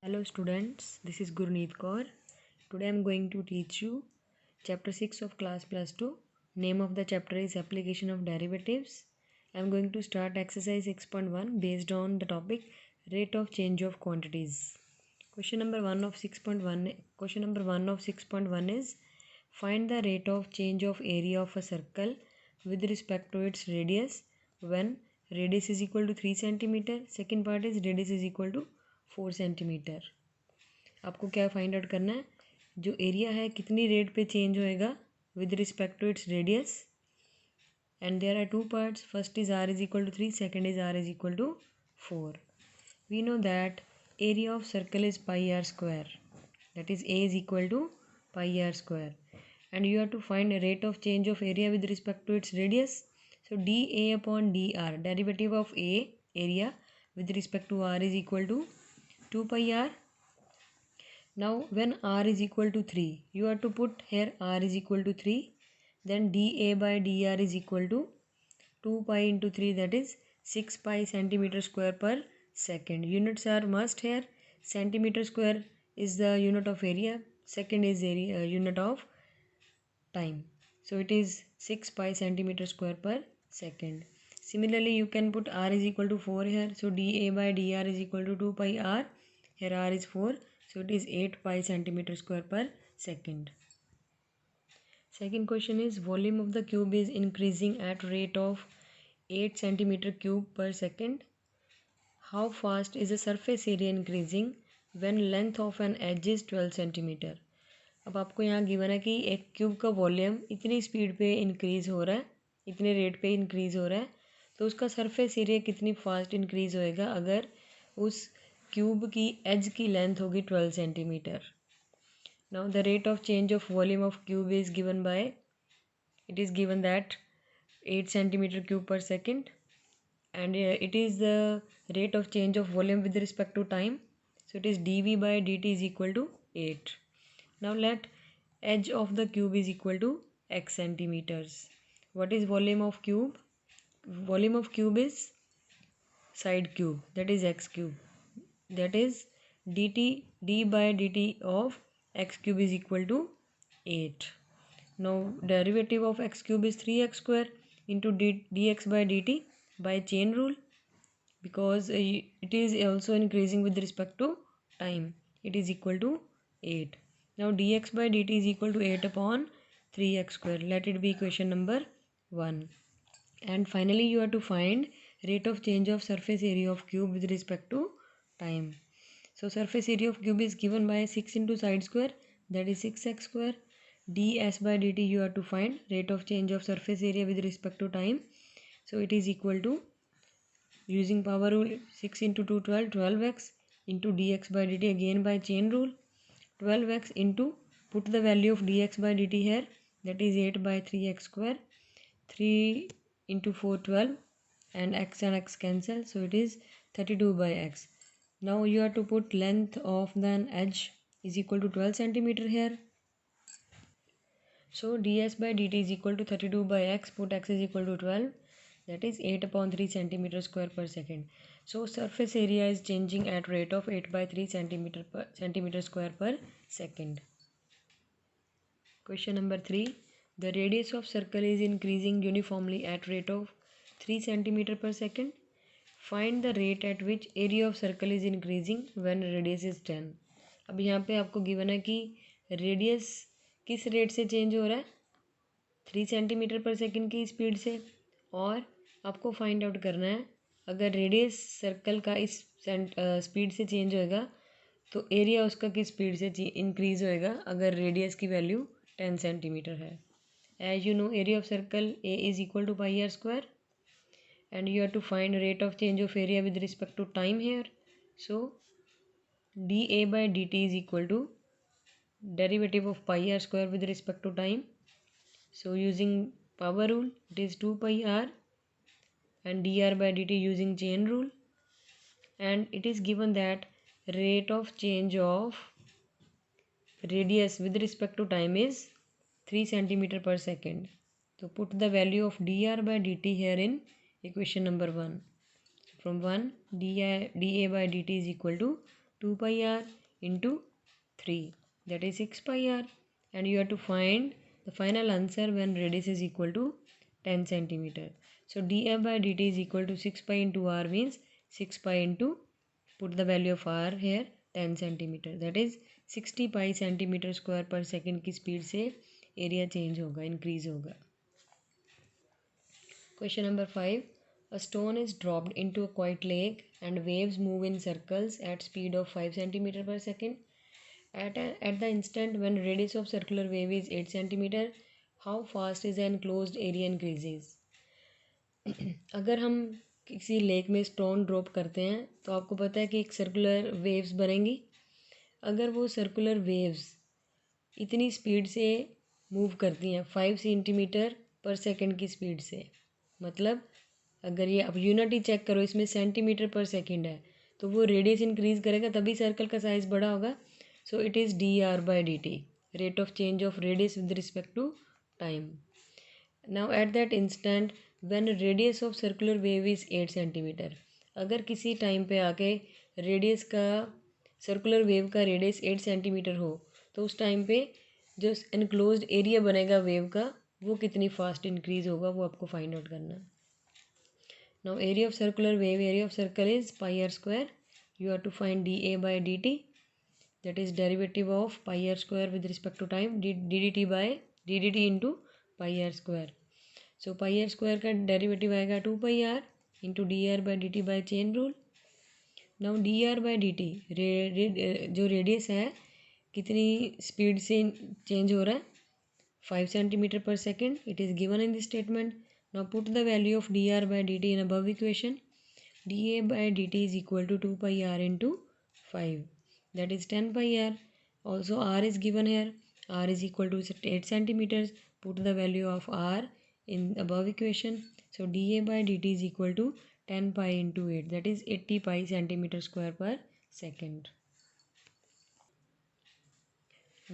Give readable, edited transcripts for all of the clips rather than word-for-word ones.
Hello students, this is Gurneet Kaur. Today I am going to teach you chapter 6 of class plus 2. Name of the chapter is application of derivatives. I am going to start exercise 6.1 based on the topic rate of change of quantities. Question number 1 of 6.1 is find the rate of change of area of a circle with respect to its radius when radius is equal to 3 centimeter. Second part is radius is equal to 4 centimetre. आपको क्या find out करना है, जो area है कितनी rate पे change होएगा with respect to its radius. And there are two parts. First is R is equal to 3, second is R is equal to 4. We know that area of circle is pi are square, that is A is equal to pi are square. And you have to find rate of change of area with respect to its radius. So dA upon dr, derivative of A, area, with respect to r is equal to 2 pi r. Now when r is equal to 3, you have to put here r is equal to 3. Then dA by dr is equal to 2 pi into 3, that is 6 pi centimeter square per second. Units are must here. Centimeter square is the unit of area. Second is area, unit of time. So it is 6 pi centimeter square per second. Similarly, you can put r is equal to 4 here. So dA by dr is equal to 2 pi r. Here r is 4. So it is 8 pi centimeter square per second. Second question is volume of the cube is increasing at rate of 8 centimeter cube per second. How fast is the surface area increasing when length of an edge is 12 centimeter? अब आपको यहाँ given है कि एक cube का volume इतनी speed पे increase हो रहा है, इतने रेट पे इंक्रीज़ हो रहा है, तो उसका सरफेस एरिया कितनी फास्ट इंक्रीज़ होएगा अगर उस क्यूब की एज की लेंथ होगी 12 centimetre. Now the rate of change of volume of cube is given by, it is given that 8 centimetre cube पर second, and it is the rate of change of volume with respect to time. So it is dV by dt is equal to 8. Now let edge of the cube is equal to x centimeters. What is volume of cube? Volume of cube is side cube, that is x cube. That is dt, d by dt of x cube is equal to 8. Now derivative of x cube is 3x square into dx by dt by chain rule, because it is also increasing with respect to time. It is equal to 8. Now dx by dt is equal to 8 upon 3x square. Let it be equation number 1. And finally you have to find rate of change of surface area of cube with respect to time. So surface area of cube is given by 6 into side square, that is 6x square. ds by dt you have to find rate of change of surface area with respect to time. So it is equal to, using power rule, 6 into 2 12, 12x into dx by dt again by chain rule, 12x into, put the value of dx by dt here, that is 8 by 3x square. 3 into 4 12, and x cancel, so it is 32 by x. Now you have to put length of the edge is equal to 12 centimeter here. So ds by dt is equal to 32 by x, put x is equal to 12, that is 8 upon 3 centimeter square per second. So surface area is changing at rate of 8 by 3 centimeter square per second. Question number 3. The radius of circle is increasing uniformly at rate of 3 centimeter per second. Find the rate at which area of circle is increasing when radius is 10. अब यहाँ पे आपको given है कि radius किस rate से change हो रहा है, 3 सेंटीमीटर पर सेकंड की स्पीड से. और आपको फाइंड आउट करना है अगर रेडियस सर्कल का इस स्पीड से चेंज होएगा तो एरिया उसका किस स्पीड से इंक्रीज़ होएगा अगर रेडियस की वैल्यू 10 सेंटीमीटर है. As you know area of circle A is equal to pi are square, and you have to find rate of change of area with respect to time here. So dA by dt is equal to derivative of pi r square with respect to time. So using power rule, it is 2 pi r, and dr by dt using chain rule, and it is given that rate of change of radius with respect to time is 3 centimeter per second. So put the value of dr by dt here in equation number 1. From 1, dA by dt is equal to 2 pi r into 3, that is 6 pi r, and you have to find the final answer when radius is equal to 10 centimeter. So df by dt is equal to 6 pi into r means 6 pi into, put the value of r here, 10 centimeter, that is 60 pi centimeter square per second की speed से area change होगा, increase होगा. Question number 5. A stone is dropped into a quiet lake and waves move in circles at speed of 5 centimeter per second. At the instant when radius of circular wave is 8 centimeter, how fast is the enclosed area increases? अगर हम किसी lake में stone drop करते हैं तो आपको पता है कि एक सर्कुलर वेव्स बनेंगी. अगर वो सर्कुलर वेव्स इतनी स्पीड से मूव करती हैं 5 सेंटीमीटर पर सेकंड की स्पीड से, मतलब अगर ये अब यूनिट ही चेक करो, इसमें सेंटीमीटर पर सेकंड है, तो वो रेडियस इंक्रीज करेगा तभी सर्कल का साइज बड़ा होगा. So it is D R by D T, rate of change of radius with respect to time. Now at that instant when radius of circular wave is 8 centimetre, अगर किसी time पे आके radius का, circular wave का radius 8 centimetre हो, तो उस time पे जो एनक्लोज्ड एरिया बनेगा वेव का, वो कितनी फास्ट इंक्रीज होगा, वो आपको फाइंड आउट करना. Now area of circular wave, area of circle is pi are square. You have to find D A by D T, that is derivative of pi are square with respect to time, D D T by D D T into pi are square. So pi are square का derivative आएगा 2 pi r into D R by D T by chain rule. Now D R by D T, जो radius है कितनी speed से change हो रहा है, 5 centimeter per second. It is given in this statement. Now put the value of dr by dt in above equation. dA by dt is equal to 2 pi r into 5. That is 10 pi r. Also r is given here. R is equal to 8 centimeters. Put the value of r in above equation. So dA by dt is equal to 10 pi into 8. That is 80 pi centimeter square per second.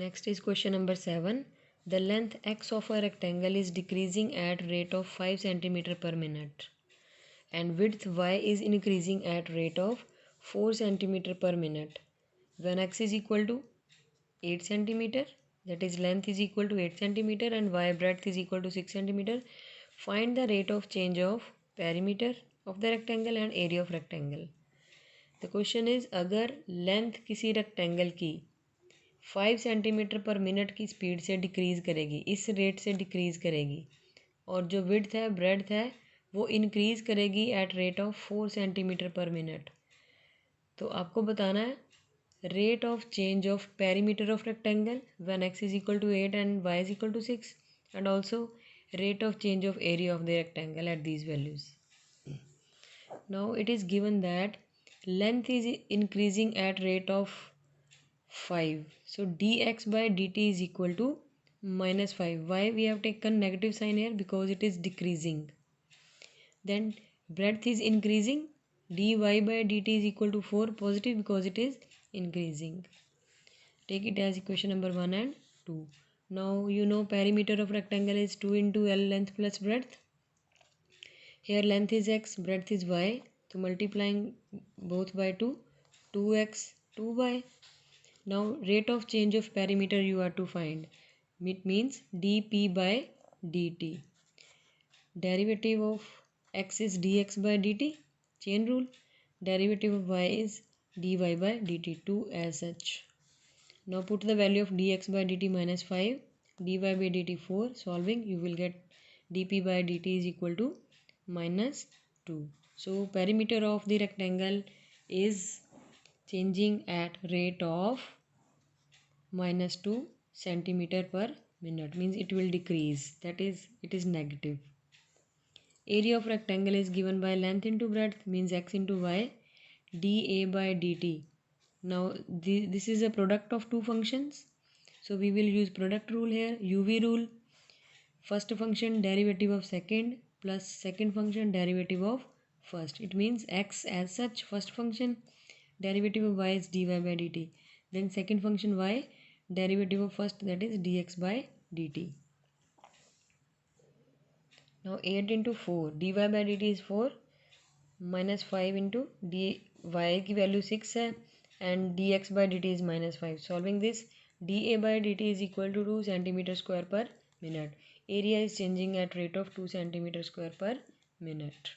Next is question number 7. The length x of a rectangle is decreasing at rate of 5 centimeter per minute and width y is increasing at rate of 4 centimeter per minute. When x is equal to 8 centimeter, that is length is equal to 8 centimeter and y breadth is equal to 6 centimeter, find the rate of change of perimeter of the rectangle and area of rectangle. The question is, अगर length किसी rectangle की 5 centimetre per minute की speed से decrease करेगी, इस rate से decrease करेगी, और जो विड्थ है, ब्रेड्थ है, वो इंक्रीज़ करेगी at rate of 4 centimetre per minute, तो आपको बताना है rate of change of perimeter of rectangle when x is equal to 8 and y is equal to 6, and also rate of change of area of the rectangle at these values. Now it is given that length is increasing at rate of 5. So dx by dt is equal to minus 5. Why we have taken negative sign here? Because it is decreasing. Then breadth is increasing. dy by dt is equal to 4, positive, because it is increasing. Take it as equation number 1 and 2. Now you know perimeter of rectangle is 2 into L length plus breadth. Here length is x, breadth is y. So multiplying both by 2, 2x, 2y. Now rate of change of perimeter you have to find. It means dp by dt. Derivative of x is dx by dt, chain rule. Derivative of y is dy by dt, 2 as such. Now put the value of dx by dt minus 5, dy by dt 4. Solving you will get dp by dt is equal to minus 2. So perimeter of the rectangle is changing at rate of minus 2 centimeter per minute, means it will decrease, that is it is negative. Area of rectangle is given by length into breadth, means x into y, dA by dt. Now this is a product of two functions, so we will use product rule here, uv rule. First function derivative of second plus second function derivative of first. It means x as such, first function, derivative of y is dy by dt, then second function y, derivative of first, that is dx by dt. Now 8 into 4, dy by dt is 4, minus 5 into dy की value 6 है, and dx by dt is -5. Solving this, dA by dt is equal to 2 centimeter square per minute. Area is changing at rate of 2 centimeter square per minute.